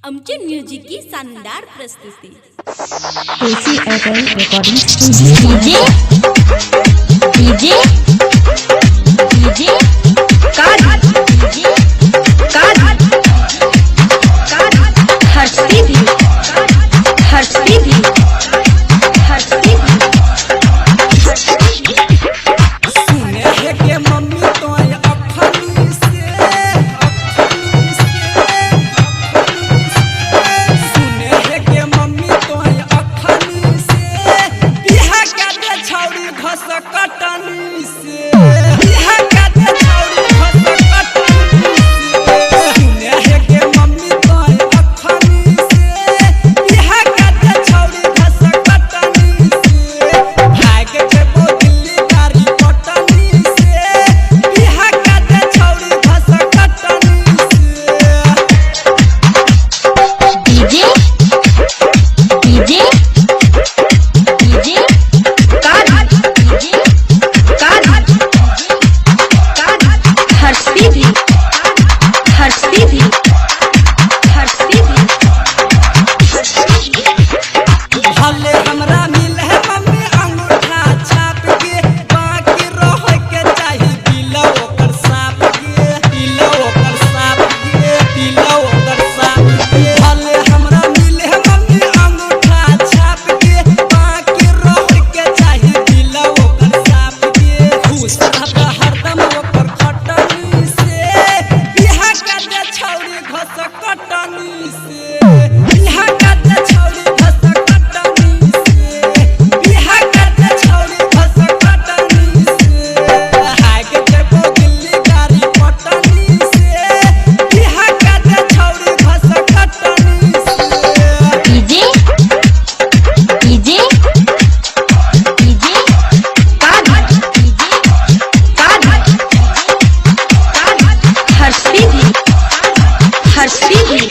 आमचे म्युझिक की शानदार प्रस्तुती KCFL Recording Studio DJ Harshi भी सुने है के मम्मी तो अखनी से सुने है के मम्मी तो अखनी से बिहा का दे छौरी घस कटनी से बिहा का दे छौरी घस कटनी से सुने है के मम्मी तो अखनी से बिहा का दे छौरी घस कटनी से भाग के बो दिल्ली गाड़ी पटनी से बिहा का दे छौरी घस कटनी से भले हमरा मिल है मम्मी अंगूठा छाप के बाकी रह के चाही दिल ओकर साफ के दिल ओकर साफ के दिल ओकर साफ के भले हमरा मिल है मम्मी अंगूठा छाप के बाकी रह के चाही दिल ओकर साफ के खुश रह हरदम ओकर खटनी से बिहा का दे छौरी घस कटनी से बिहा का दे छौरी घस कटनी से बिहा का दे छौरी घस कटनी से हाग देबो दिल्ली गाड़ी पटनी से बिहा का दे छौरी घस कटनी से हर्षी भी